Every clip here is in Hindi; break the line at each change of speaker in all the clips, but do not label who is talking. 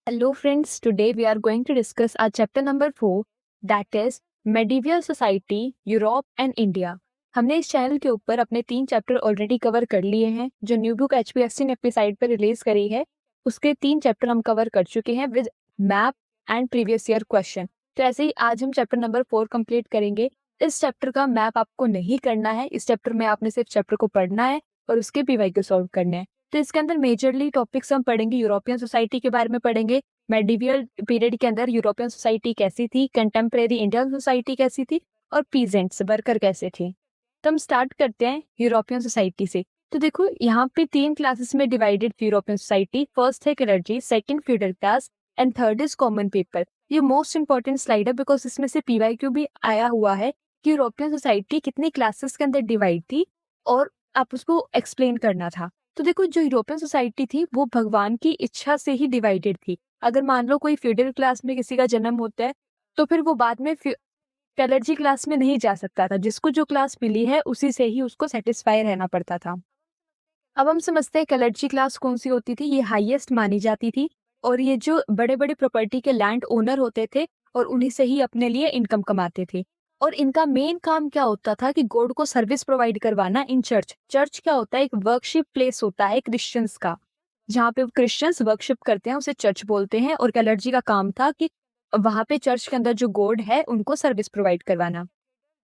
Hello friends, today we are going to discuss our chapter number 4 that is Medieval Society, Europe and India। हमने इस चैनल के ऊपर अपने 3 चैप्टर ऑलरेडी कवर कर लिए हैं। जो न्यू बुक HPSC ने अपनी साइट पर रिलीज करी है उसके 3 चैप्टर हम कवर कर चुके हैं with map and previous year question. तो ऐसे ही आज हम चैप्टर नंबर 4 कंप्लीट करेंगे। इस चैप्टर का मैप आपको नहीं करना है, इस चैप्टर में आपने सिर्फ चैप्टर को पढ़ना है और उसके PYQ सॉल्व करने हैं। तो इसके अंदर मेजरली टॉपिक्स हम पढ़ेंगे, यूरोपियन सोसाइटी के बारे में पढ़ेंगे, मेडिवियल पीरियड के अंदर यूरोपियन सोसाइटी कैसी थी, कंटेम्प्रेरी इंडियन सोसाइटी कैसी थी और पीजेंट्स वर्कर कैसे थे। तो हम स्टार्ट करते हैं यूरोपियन सोसाइटी से। तो देखो यहाँ पे 3 क्लासेस में डिवाइडेड थी यूरोपियन सोसाइटी। फर्स्ट है clergy, second feudal class and third is common people. ये मोस्ट इंपॉर्टेंट स्लाइड है बिकॉज इसमें से PYQ भी आया हुआ है कि यूरोपियन सोसाइटी कितनी क्लासेस के अंदर डिवाइड थी और आप उसको एक्सप्लेन करना था। तो देखो जो यूरोपियन सोसाइटी थी वो भगवान की इच्छा से ही डिवाइडेड थी। अगर मान लो कोई फ्यूडल क्लास में किसी का जन्म होता है तो फिर वो बाद में क्लर्जी क्लास में नहीं जा सकता था। जिसको जो क्लास मिली है उसी से ही उसको सेटिस्फाई रहना पड़ता था। अब हम समझते हैं क्लर्जी क्लास कौन सी होती थी। ये हाईएस्ट मानी जाती थी और ये जो बड़े बड़े प्रॉपर्टी के लैंड ओनर होते थे और उन्हीं से ही अपने लिए इनकम कमाते थे। और इनका मेन काम क्या होता था कि गॉड को सर्विस प्रोवाइड करवाना इन चर्च। चर्च क्या होता है? एक वर्कशिप प्लेस होता है क्रिश्चियंस का, जहाँ पे क्रिश्चियंस वर्कशिप करते हैं उसे चर्च बोलते हैं। और क्लर्जी का काम था कि वहां पे चर्च के अंदर जो गॉड है उनको सर्विस प्रोवाइड करवाना।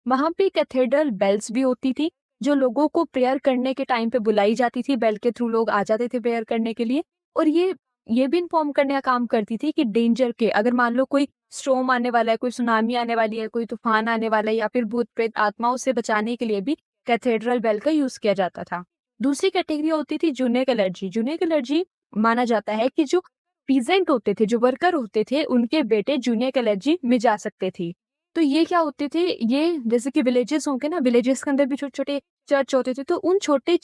वहां पे कैथेड्रल बेल्स भी होती थी जो लोगों को प्रेयर करने के टाइम पे बुलाई जाती थी। बेल के थ्रू लोग आ जाते थे प्रेयर करने के लिए। और ये भी इन्फॉर्म करने का काम करती थी कि डेंजर के, अगर मान लो कोई स्टॉर्म आने वाला है, कोई सुनामी आने वाली है, कोई तूफान आने वाला है या फिर भूत प्रेत आत्माओं से बचाने के लिए भी कैथेड्रल बेल का यूज किया जाता था। दूसरी कैटेगरी होती थी जूनियर क्लर्जी। जूनियर क्लर्जी माना जाता है कि जो पीजेंट होते थे, जो वर्कर होते थे, उनके बेटे जूनियर क्लर्जी में जा सकते थे। तो ये क्या होते थे? ये जैसे कि विलेजेस होंगे ना, विलेजेस के अंदर भी छोटे छोटे चर्च होते थे, तो उन छोटे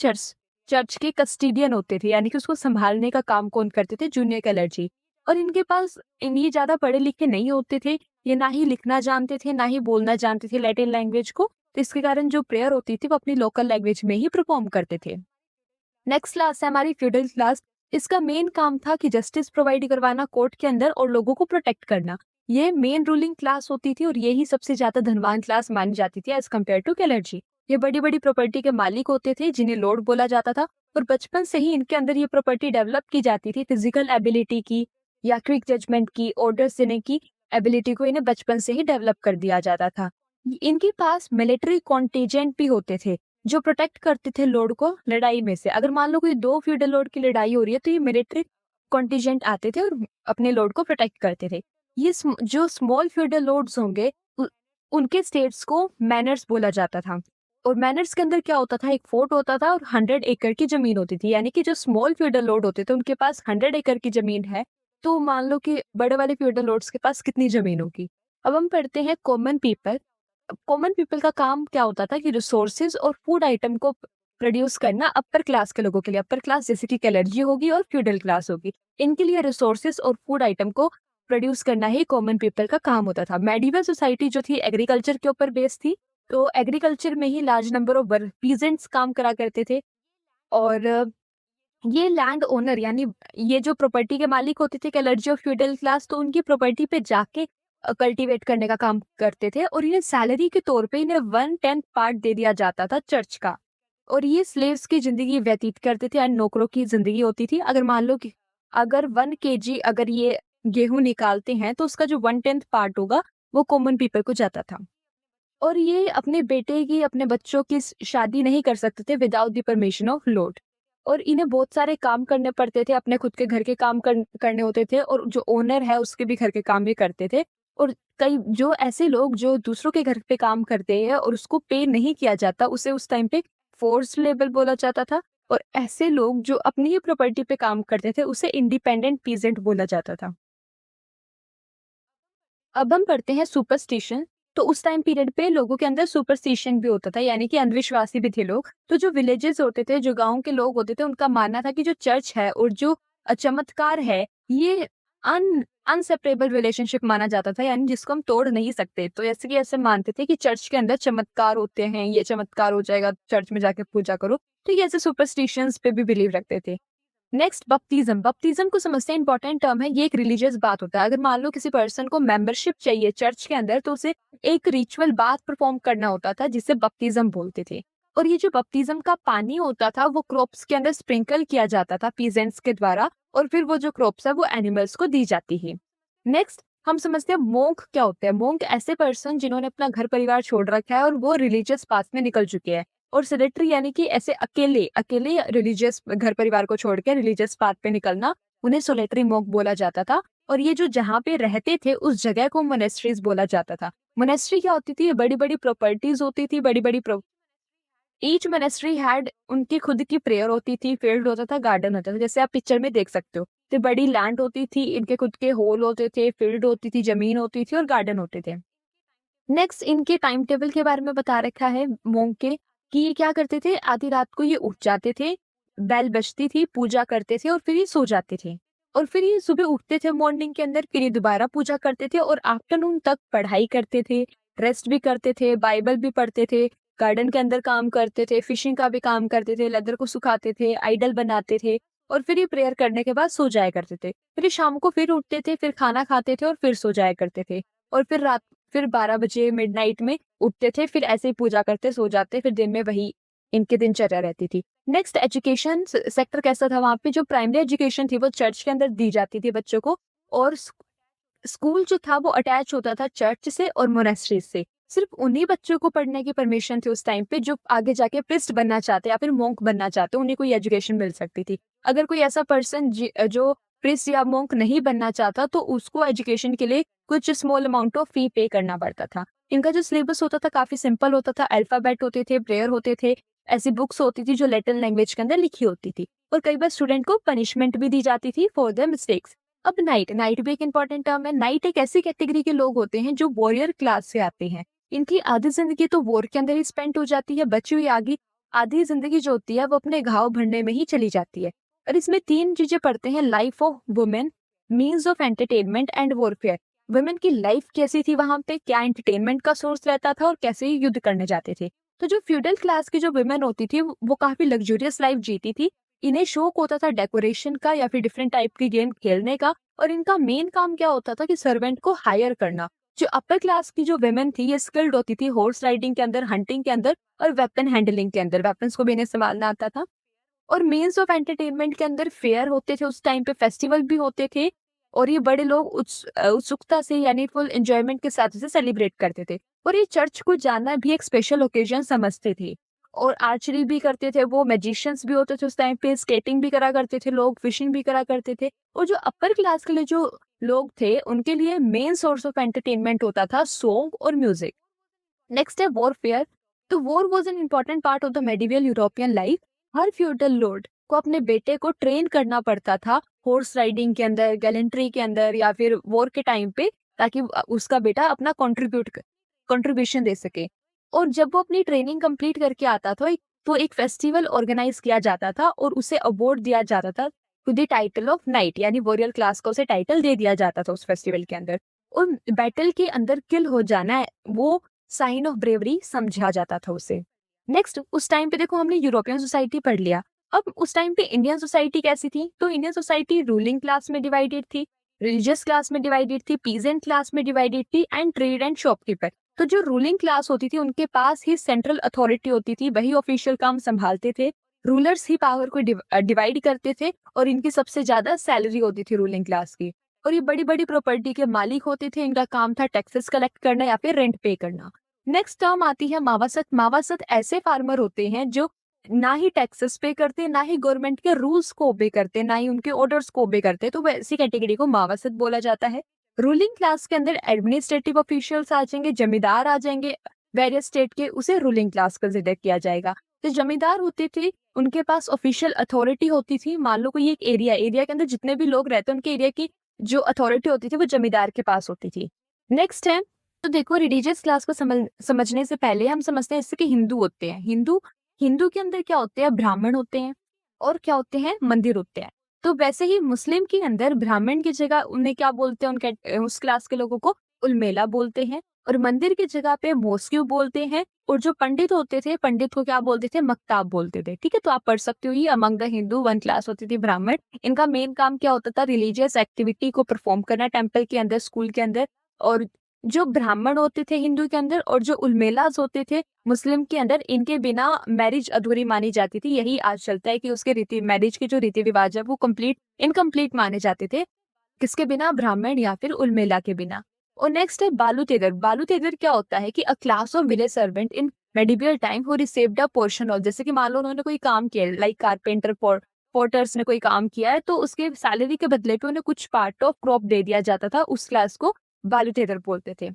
चर्च के कस्टोडियन होते थे, यानी कि उसको संभालने का काम कौन करते थे? Junior clergy. और इनके पास ये ज्यादा पढ़े लिखे नहीं होते थे, ये ना ही लिखना जानते थे ना ही बोलना जानते थे लैटिन लैंग्वेज को। तो इसके कारण जो प्रेयर होती थी वो अपनी लोकल लैंग्वेज में ही परफॉर्म करते थे। नेक्स्ट क्लास है हमारी फ्यूडल क्लास। इसका मेन काम था कि जस्टिस प्रोवाइड करवाना कोर्ट के अंदर और लोगों को प्रोटेक्ट करना। ये मेन रूलिंग क्लास होती थी और यही सबसे ज्यादा धनवान क्लास मानी जाती थी एज कम्पेयर टू क्लर्जी। ये बड़ी बड़ी प्रॉपर्टी के मालिक होते थे जिन्हें लॉर्ड बोला जाता था। और बचपन से ही इनके अंदर ये प्रॉपर्टी डेवलप की जाती थी। फिजिकल एबिलिटी की या क्विक जजमेंट की, ऑर्डर्स देने की एबिलिटी को इन्हें बचपन से ही डेवलप कर दिया जाता था। इनके पास मिलिट्री कॉन्टीजेंट भी होते थे जो प्रोटेक्ट करते थे लॉर्ड को लड़ाई में से। अगर मान लो कोई 2 फ्यूडल लॉर्ड की लड़ाई हो रही है तो ये मिलिट्री कॉन्टीजेंट आते थे और अपने लॉर्ड को प्रोटेक्ट करते थे। ये जो स्मॉल फ्यूडल लॉर्ड्स होंगे उनके स्टेट्स को मैनर्स बोला जाता था। और मैनर्स के अंदर क्या होता था? एक फोर्ट होता था और 100 एकड़ की जमीन होती थी। यानी कि जो स्मॉल फ्यूडल लॉर्ड होते थे उनके पास 100 एकड़ की जमीन है, तो मान लो कि बड़े वाले फ्यूडल लॉर्ड्स के पास कितनी जमीन होगी। अब हम पढ़ते हैं कॉमन पीपल। कॉमन पीपल का काम क्या होता था कि रिसोर्सेज और फूड आइटम को प्रोड्यूस करना अपर क्लास के लोगों के लिए। अपर क्लास जैसे कि क्लर्जी होगी और फ्यूडल क्लास होगी, इनके लिए रिसोर्सेज और फूड आइटम को प्रोड्यूस करना ही कॉमन पीपल का काम होता था। मेडिवल सोसाइटी जो थी एग्रीकल्चर के ऊपर बेस्ड थी, तो एग्रीकल्चर में ही लार्ज नंबर ऑफ पीजेंट्स काम करा करते थे। और ये लैंड ओनर यानी ये जो प्रॉपर्टी के मालिक होते थे क्लर्जी और फ्यूडल क्लास, तो उनकी प्रॉपर्टी पे जाके कल्टीवेट करने का काम करते थे। और इन्हें सैलरी के तौर पे इन्हें 1/10 पार्ट दे दिया जाता था चर्च का। और ये स्लेव्स की जिंदगी व्यतीत करते थे एंड नौकरों की जिंदगी होती थी। अगर मान लो कि अगर 1 kg अगर ये गेहूं निकालते हैं तो उसका जो 1/10 पार्ट होगा वो कॉमन पीपल को जाता था। और ये अपने बेटे की, अपने बच्चों की शादी नहीं कर सकते थे without the permission of Lord. और इन्हें बहुत सारे काम करने पड़ते थे, अपने खुद के घर के काम करने होते थे और जो ओनर है उसके भी घर के काम भी करते थे। और कई जो ऐसे लोग जो दूसरों के घर पे काम करते हैं और उसको पे नहीं किया जाता, उसे उस टाइम पे फोर्स लेबर बोला जाता था। और ऐसे लोग जो अपनी ही प्रॉपर्टी पे काम करते थे उसे इंडिपेंडेंट पीजेंट बोला जाता था। अब हम पढ़ते हैं सुपरस्टिशन। तो उस टाइम पीरियड पे लोगों के अंदर सुपरस्टिशन भी होता था, यानी कि अंधविश्वासी भी थे लोग। तो जो विलेजेस होते थे, जो गांव के लोग होते थे, उनका मानना था कि जो चर्च है और जो चमत्कार है ये अनसेपरेबल रिलेशनशिप माना जाता था, यानी जिसको हम तोड़ नहीं सकते। तो ऐसे कि ऐसे मानते थे कि चर्च के अंदर चमत्कार होते हैं, ये चमत्कार हो जाएगा, चर्च में जाके पूजा करो। तो ये ऐसे सुपरस्टिशंस पे भी बिलीव रखते थे। Next baptism. बपतिज्म को समझते हैं, इंपॉर्टेंट टर्म है, ये एक रिलीजियस बात होता है। अगर मान लो किसी पर्सन को मेंबरशिप चाहिए चर्च के अंदर, तो उसे एक रिचुअल बात परफॉर्म करना होता था जिसे बपतिज्म बोलते थे। और ये जो बपतिज्म का पानी होता था वो क्रॉप्स के अंदर स्प्रिंकल किया जाता था पीजेंट्स के द्वारा, और फिर वो जो क्रॉप्स है वो एनिमल्स को दी जाती है। नेक्स्ट हम समझते हैं मोंक क्या होते हैं। मोंक ऐसे पर्सन जिन्होंने अपना घर परिवार छोड़ रखा है और वो रिलीजियस पाथ में निकल चुके हैं। और सेडेटरी यानी कि ऐसे अकेले अकेले रिलीजियस घर परिवार को छोड़ के रिलीजियस पाथ पे निकलना, उन्हें सोलेटरी मोंक बोला जाता था। और ये जो जहाँ पे रहते थे उस जगह को मोनेस्ट्रीज बोला जाता था। मोनेस्ट्री क्या होती थी? बड़ी बड़ी प्रॉपर्टीज होती थी, बड़ी बड़ी ईच मोनेस्ट्री हैड उनकी खुद की प्रेयर होती थी, फील्ड होता था, गार्डन होता था, जैसे आप पिक्चर में देख सकते हो। तो बड़ी लैंड होती थी, इनके खुद के होल होते थे, फील्ड होती थी, जमीन होती थी और गार्डन होते थे। नेक्स्ट इनके टाइम टेबल के बारे में बता रखा है मोंक के, कि ये क्या करते थे, आधी रात को ये उठ जाते थे, बेल बजती थी, पूजा करते थे और फिर ये सो जाते थे। और फिर ये सुबह उठते थे मॉर्निंग के अंदर, फिर ये दोबारा पूजा करते थे और आफ्टरनून तक पढ़ाई करते थे, रेस्ट भी करते थे, बाइबल भी पढ़ते थे, गार्डन के अंदर काम करते थे, फिशिंग का भी काम करते थे, लेदर को सुखाते थे, आइडल बनाते थे। और फिर ये प्रेयर करने के बाद सो जाया करते थे। फिर ये शाम को फिर उठते थे, फिर खाना खाते थे और फिर सो जाया करते थे। और फिर 12 बजे मिडनाइट में उठते थे, फिर ऐसे ही पूजा करते सो जाते, फिर दिन में वही इनकी दिनचर्या रहती थी। नेक्स्ट एजुकेशन सेक्टर कैसा था वहाँ पे? जो प्राइमरी एजुकेशन थी वो चर्च के अंदर दी जाती थी बच्चों को, और स्कूल जो था वो अटैच होता था चर्च से और मोनेस्ट्री से। सिर्फ उन्हीं बच्चों को पढ़ने की परमिशन थी उस टाइम पे जो आगे जाके प्रिस्ट बनना चाहते या फिर मोंक बनना चाहते, उन्हें कोई एजुकेशन मिल सकती थी। अगर कोई ऐसा पर्सन जो प्रिस्ट या मोंक नहीं बनना चाहता तो उसको एजुकेशन के लिए कुछ स्मॉल अमाउंट ऑफ फी पे करना पड़ता था। इनका जो सिलेबस होता था काफी सिंपल होता था, अल्फाबेट होते थे, प्रेयर होते थे, ऐसी बुक्स होती थी जो लैटिन लैंग्वेज के अंदर लिखी होती थी। और कई बार स्टूडेंट को पनिशमेंट भी दी जाती थी फॉर द मिस्टेक्स। अब नाइट, नाइट भी एक इंपॉर्टेंट टर्म है। नाइट एक ऐसी कैटेगरी के लोग होते हैं जो वॉरियर क्लास से आते हैं। इनकी आधी जिंदगी तो वॉर के अंदर ही स्पेंड हो जाती है, बची हुई आगे आधी जिंदगी जो होती है वो अपने घाव भरने में ही चली जाती है। और इसमें तीन चीजें पढ़ते हैं, life of women, means of entertainment and warfare. Women की लाइफ कैसी थी वहां पे, क्या एंटरटेनमेंट का सोर्स रहता था और कैसे युद्ध करने जाते थे। तो जो फ्यूडल क्लास की जो वुमेन होती थी वो काफी लग्जूरियस लाइफ जीती थी। इन्हें शौक होता था डेकोरेशन का या फिर डिफरेंट टाइप की गेम खेलने का। और इनका मेन काम क्या होता था कि सर्वेंट को हायर करना। जो अपर क्लास की जो वेमेन थी ये स्किल्ड होती थी हॉर्स राइडिंग के अंदर, हंटिंग के अंदर और वेपन हैंडलिंग के अंदर, वेपन्स को भी इन्हें संभालना आता था। और मीन्स ऑफ एंटरटेनमेंट के अंदर फेयर होते थे, उस टाइम पे फेस्टिवल भी होते थे, और ये बड़े लोग उत्सुकता से यानी फुल एंजॉयमेंट के साथ इसे सेलिब्रेट करते थे। और ये चर्च को जाना भी एक स्पेशल ओकेजन समझते थे। और आर्चरी भी करते थे, वो मैजिशियंस भी होते थे उस टाइम पे, स्केटिंग भी करा करते थे लोग, फिशिंग भी करा करते थे। और जो अपर क्लास के लिए जो लोग थे उनके लिए मेन सोर्स ऑफ एंटरटेनमेंट होता था सॉन्ग और म्यूजिक। नेक्स्ट है वॉरफेयर। तो war was an important part of the medieval European life. Her feudal Lord को अपने बेटे को ट्रेन करना पड़ता था हॉर्स राइडिंग के अंदर, गैलेंट्री के अंदर या फिर वॉर के टाइम पे, ताकि उसका बेटा अपना कंट्रीब्यूशन दे सके। और जब वो अपनी ट्रेनिंग कंप्लीट करके आता था तो एक फेस्टिवल ऑर्गेनाइज किया जाता था और उसे अवार्ड दिया जाता था to the title of knight, यानी वॉरियर क्लास को उसे टाइटल दे दिया जाता था उस फेस्टिवल के अंदर। और बैटल के अंदर किल हो जाना है वो साइन ऑफ ब्रेवरी समझा जाता था उसे। नेक्स्ट उस टाइम पे देखो हमने यूरोपियन सोसाइटी पढ़ लिया। अब उस टाइम पे इंडियन सोसाइटी कैसी थी? तो इंडियन सोसाइटी रूलिंग क्लास में डिवाइडेड थी, रिलीजियस क्लास में डिवाइडेड थी, पीजेंट क्लास में डिवाइडेड थी एंड ट्रेड एंड शॉपकीपर। तो जो रूलिंग क्लास होती थी उनके पास ही सेंट्रल अथॉरिटी होती थी, वही ऑफिशियल काम संभालते थे। रूलर्स ही पावर को डिवाइड करते थे और इनकी सबसे ज्यादा सैलरी होती थी रूलिंग क्लास की। और ये बड़ी बड़ी प्रॉपर्टी के मालिक होते थे, इनका काम था टैक्सेस कलेक्ट करना या फिर रेंट पे करना। नेक्स्ट टर्म आती है मावासत। मावासत ऐसे फार्मर होते हैं जो ना ही टैक्सेस पे करते, ना ही गवर्नमेंट के रूल्स को ओबे करते, ना ही उनके ऑर्डर्स को ओबे करते, तो वैसी कैटेगरी को मावासत बोला जाता है। रूलिंग क्लास के अंदर एडमिनिस्ट्रेटिव ऑफिशियल्स आ जाएंगे, जमींदार आ जाएंगे वेरियस स्टेट के, उसे रूलिंग क्लास कंसिडर किया जाएगा। तो जमींदार होते थे, उनके पास ऑफिशियल अथॉरिटी होती थी। मान लो कोई एक एरिया के अंदर जितने भी लोग रहते हैं उनके एरिया की जो अथॉरिटी होती थी वो जमींदार के पास होती थी। नेक्स्ट है, तो देखो रिलीजियस क्लास को समझने से पहले हम समझते हैं इससे कि हिंदू होते हैं। हिंदू हिंदू के अंदर क्या होते हैं? ब्राह्मण होते हैं और क्या होते हैं? मंदिर होते हैं। तो वैसे ही मुस्लिम के अंदर ब्राह्मण की जगह उन्हें क्या बोलते हैं? उनके उस क्लास के लोगों को उलमेला बोलते हैं। और मंदिर की जगह पे मॉस्क्यू बोलते हैं, और जो पंडित होते थे, पंडित को क्या बोलते थे, मक्ताब बोलते थे। ठीक है, तो आप पढ़ सकते हो, ये among the Hindu one class होती थी ब्राह्मण। इनका मेन काम क्या होता था, रिलीजियस एक्टिविटी को परफॉर्म करना टेम्पल के अंदर, स्कूल के अंदर। और जो ब्राह्मण होते थे हिंदू के अंदर, और जो उलमेलाज होते थे मुस्लिम के अंदर, इनके बिना मैरिज अधूरी मानी जाती थी। यही आज चलता है कि उसके रीति मैरिज के जो रीति रिवाज है वो कंप्लीट इनकम्प्लीट माने जाते थे, किसके बिना, ब्राह्मण या फिर उलमेला के बिना। और नेक्स्ट है बालू तेदर। बालू तेदर क्या होता है कि अ class of village servant in medieval time who received a portion of, जैसे कि मान लो उन्होंने कोई काम किया, लाइक कारपेंटर, पोर्टर्स ने कोई काम किया है, तो उसके सैलरी के बदले पे उन्हें कुछ पार्ट ऑफ क्रॉप दे दिया जाता था, उस क्लास को बालू तेदर बोलते थे।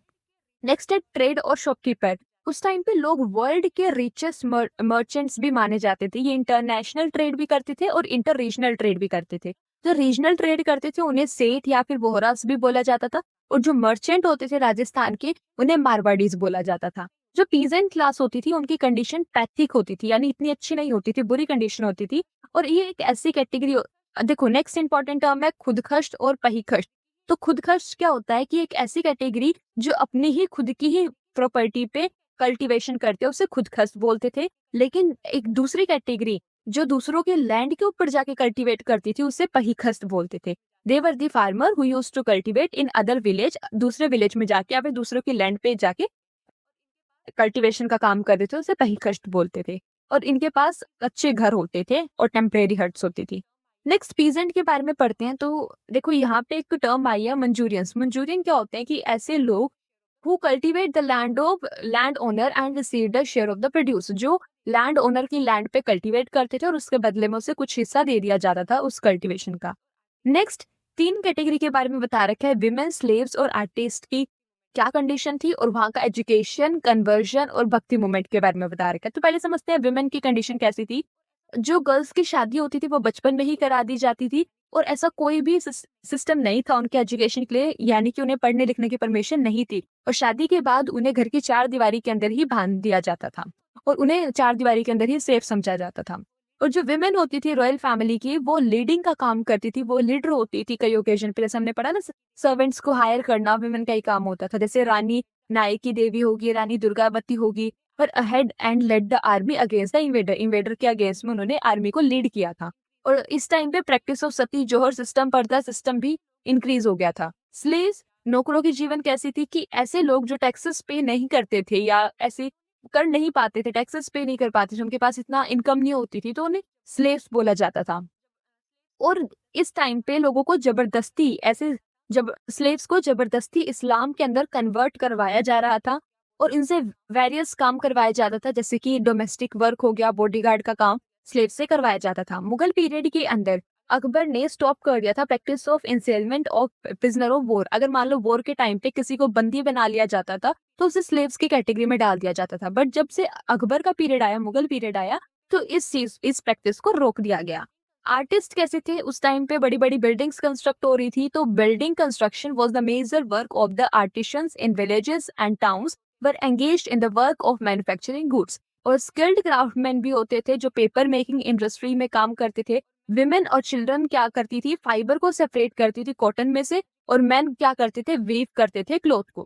नेक्स्ट है ट्रेड और शॉपकीपर। उस टाइम पे लोग वर्ल्ड के रिचेस्ट मर्चेंट्स भी माने जाते थे। ये इंटरनेशनल ट्रेड भी करते थे और इंटर रीजनल ट्रेड भी करते थे। जो रीजनल ट्रेड करते थे उन्हें सेठ या फिर बोहरास भी बोला जाता था, और जो मर्चेंट होते थे राजस्थान के, उन्हें मारवाड़ीज बोला जाता था। जो पीजेंट क्लास होती थी उनकी कंडीशन पैथिक होती थी, यानी इतनी अच्छी नहीं होती थी, बुरी कंडीशन होती थी। और ये एक ऐसी कैटेगरी, देखो नेक्स्ट इंपॉर्टेंट टर्म है खुदकश्त और पहिकश्त। तो खुदकश्त क्या होता है कि एक ऐसी कैटेगरी जो अपनी ही खुद की ही प्रॉपर्टी पे कल्टीवेशन करते हैं, उसे खुदकश्त बोलते थे। लेकिन एक दूसरी कैटेगरी जो दूसरों के लैंड के ऊपर जाके कल्टीवेट करती थी, उसे पहिकश्त बोलते थे। They were the farmer who used to cultivate in other village, दूसरे विलेज में जाके या फिर दूसरों की लैंड पे जाके कल्टीवेशन का काम करते थे, उसे पहिकश्त बोलते थे। और इनके पास अच्छे घर होते थे और टेम्परेरी हट्स होती थी। नेक्स्ट पीजेंट के बारे में पढ़ते हैं, तो देखो यहाँ पे एक टर्म आई है मंजूरियंस। मंजूरियन क्या होते हैं कि ऐसे लोग who cultivate the land of land owner and receive the share of the produce, जो लैंड ओनर की लैंड पे कल्टीवेट करते थे और उसके बदले में उसे कुछ हिस्सा दे दिया जाता था उस कल्टीवेशन का। नेक्स्ट 3 कैटेगरी के बारे में बता रखा है, विमेन, स्लेव्स और आर्टिस्ट की क्या कंडीशन थी, और वहां का एजुकेशन, कन्वर्जन और भक्ति मूवमेंट के बारे में बता रखा है। तो पहले समझते हैं विमेन की कंडीशन कैसी थी। जो गर्ल्स की शादी होती थी वो बचपन में ही करा दी जाती थी, और ऐसा कोई भी सिस्टम नहीं था उनके एजुकेशन के लिए, यानी कि उन्हें पढ़ने लिखने की परमिशन नहीं थी। और शादी के बाद उन्हें घर की 4 दीवारी के अंदर ही बांध दिया जाता था, और उन्हें 4 दीवारी के अंदर ही सेफ समझा जाता था। और जो विमेन होती थी रॉयल फैमिली की, वो लीडिंग का काम करती थी, वो लीडर होती थी कई ओकेजन पे। जैसे हमने पढ़ा ना, सर्वेंट्स को हायर करना विमेन का ही काम होता था। जैसे रानी नायकी देवी होगी, रानी दुर्गावती होगी, पर ahead and led the army against the invader, invader के अगेंस्ट में उन्होंने आर्मी को लीड किया था। और इस टाइम पे practice of Sati Johar system, पर्दा सिस्टम भी इंक्रीज हो गया था। स्लेव्स, नौकरों की जीवन कैसी थी कि ऐसे लोग जो टैक्सेस पे नहीं करते थे या ऐसे कर नहीं पाते थे, टैक्सेस पे नहीं कर पाते थे, उनके पास इतना इनकम नहीं होती थी, तो उन्हें स्लेव्स बोला जाता था। और इस टाइम पे लोगों को जबरदस्ती ऐसे जब स्लेव्स को जबरदस्ती इस्लाम के अंदर कन्वर्ट करवाया जा रहा था, और इनसे वेरियस काम करवाया जाता था, जैसे कि डोमेस्टिक वर्क हो गया, बॉडीगार्ड का काम स्लेव से करवाया जाता था। मुगल पीरियड के अंदर अकबर ने स्टॉप कर दिया था practice of enslavement of prisoner of war. अगर मान लो वॉर के टाइम पे किसी को बंदी बना लिया जाता था, तो उसे स्लेव्स की कैटेगरी में डाल दिया जाता था। बट जब से अकबर का पीरियड आया, मुगल पीरियड आया, तो इस प्रैक्टिस को रोक दिया गया। आर्टिस्ट कैसे थे उस टाइम पे, बड़ी बड़ी बिल्डिंग्स कंस्ट्रक्ट हो रही थी, तो building construction was the major work of the artisans in villages and towns were engaged in the work of manufacturing goods. और स्किल्ड क्राफ्टमैन भी होते थे जो पेपर मेकिंग इंडस्ट्री में काम करते थे। विमेन और चिल्ड्रन क्या करती थी, फाइबर को सेपरेट करती थी कॉटन में से, और मैन क्या करते थे, वीव करते थे क्लॉथ को।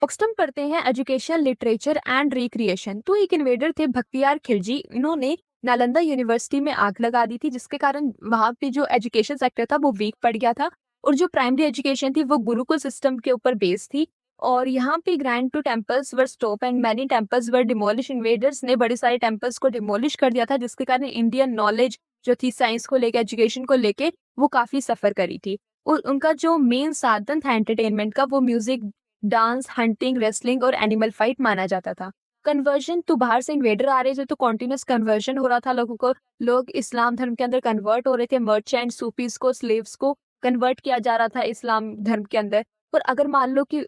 नेक्स्ट हम पढ़ते हैं एजुकेशन, लिटरेचर एंड रिक्रिएशन। तो एक इन्वेडर थे भक्तियार खिलजी, इन्होंने नालंदा यूनिवर्सिटी में आग लगा दी थी, जिसके कारण वहां पे जो एजुकेशन सेक्टर था वो वीक पड़ गया था। और जो प्राइमरी एजुकेशन थी वो गुरुकुल सिस्टम के ऊपर बेस्ड थी। और यहाँ पे grand two temples were stop and many temples were demolish. Invaders ने बड़े सारे टेम्पल्स को डिमोलिश कर दिया था, जिसके कारण इंडियन नॉलेज जो थी साइंस को लेके, एजुकेशन को लेके, वो काफी सफर करी थी। और उनका जो मेन साधन था एंटरटेनमेंट का, वो म्यूजिक, डांस, हंटिंग, रेसलिंग और एनिमल फाइट माना जाता था। कन्वर्जन, तो बाहर से इन्वेडर आ रहे थे, तो कॉन्टिन्यूस कन्वर्जन हो रहा था लोगों को, लोग इस्लाम धर्म के अंदर कन्वर्ट हो रहे थे। मर्चेंट, सूफीज को, स्लेव्स को कन्वर्ट किया जा रहा था इस्लाम धर्म के अंदर। और अगर मान लो कि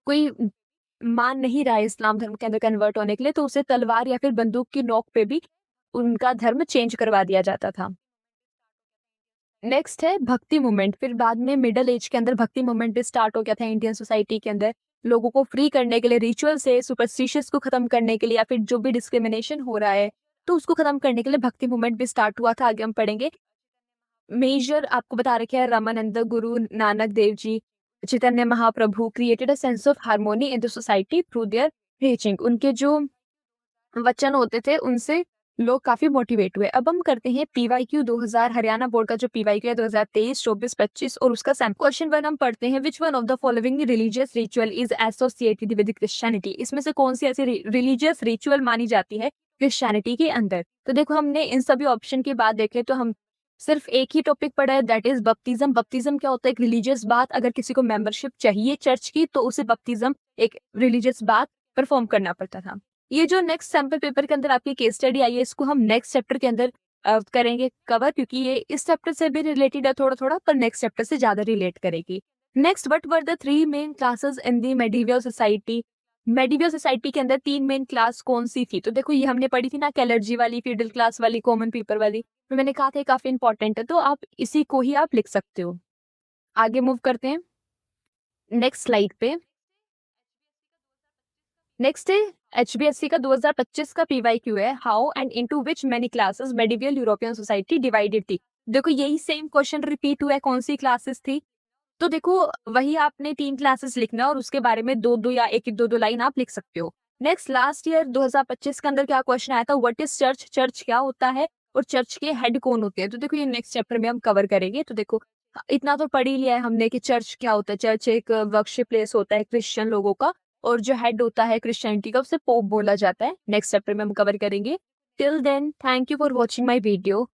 कोई मान नहीं रहा है इस्लाम धर्म के अंदर कन्वर्ट होने के लिए, तो उसे तलवार या फिर बंदूक की नोक पे भी उनका धर्म चेंज करवा दिया जाता था। नेक्स्ट है भक्ति मूवमेंट। फिर बाद में मिडल एज के अंदर भक्ति मूवमेंट भी स्टार्ट हो गया था इंडियन सोसाइटी के अंदर, लोगों को फ्री करने के लिए, रिचुअल से, सुपरस्टिशियस को खत्म करने के लिए, या फिर जो भी डिस्क्रिमिनेशन हो रहा है तो उसको खत्म करने के लिए भक्ति मूवमेंट भी स्टार्ट हुआ था। आगे हम पढ़ेंगे। मेजर आपको बता रखे हैं Ramanand, Guru Nanak Dev ji, Chaitanya Mahaprabhu created a sense of harmony in the society through their preaching. उनके जो वचन होते थे उनसे लोग काफी मोटिवेट हुए। अब हम करते हैं पीवाईक्यू 2000 हरियाणा बोर्ड का जो पीवाईक्यू है 2023, 24, 25 और उसका सैम्पल। क्वेश्चन 1 हम पढ़ते हैं, which one of the following religious ritual is associated with Christianity. इसमें से कौन सी ऐसी रिलीजियस रिचुअल मानी जाती है क्रिश्चियनिटी के अंदर। तो देखो हमने इन सभी ऑप्शन के बाद देखे तो हम सिर्फ एक ही टॉपिक पढ़ा है, दैट इज बपतिज्म। बपतिज्म क्या होता है? एक रिलीजियस बात, अगर किसी को मेंबरशिप चाहिए चर्च की तो उसे बपतिज्म एक रिलीजियस बात परफॉर्म करना पड़ता था। ये जो नेक्स्ट सैंपल पेपर के अंदर आपकी केस स्टडी आई है, इसको हम नेक्स्ट चैप्टर के अंदर करेंगे कवर, क्योंकि ये इस चैप्टर से भी रिलेटेड है थोड़ा थोड़ा, पर नेक्स्ट चैप्टर से ज्यादा रिलेट करेगी। Next, what were the 3 main classes in the medieval society. Medieval society के अंदर 3 मेन क्लास कौन सी थी? तो देखो ये हमने पढ़ी थी ना, कैलर्जी वाली, फीडल क्लास वाली, कॉमन पीपल वाली। तो मैंने कहा था काफी इंपॉर्टेंट है, तो आप इसी को ही आप लिख सकते हो। आगे मूव करते हैं नेक्स्ट स्लाइड पे। नेक्स्ट है HBSC का 2025 का PYQ है, how and into which many classes medieval European society divided थी। देखो यही सेम क्वेश्चन रिपीट हुआ है, कौन सी क्लासेस थी? तो देखो वही आपने 3 क्लासेस लिखना और उसके बारे में 2-2 या 1-2 लाइन आप लिख सकते हो। नेक्स्ट, लास्ट ईयर 2025 के अंदर क्या क्वेश्चन आया था, व्हाट इज चर्च, चर्च क्या होता है और चर्च के हेड कौन होते हैं। तो देखो ये नेक्स्ट चैप्टर में हम कवर करेंगे। तो देखो इतना तो पढ़ ही लिया है हमने कि चर्च क्या होता है। चर्च एक वर्शिप प्लेस होता है क्रिश्चियन लोगों का, और जो हेड होता है क्रिश्चियनिटी का उसे पोप बोला जाता है। नेक्स्ट चैप्टर में हम कवर करेंगे। Till then, thank you for watching my video.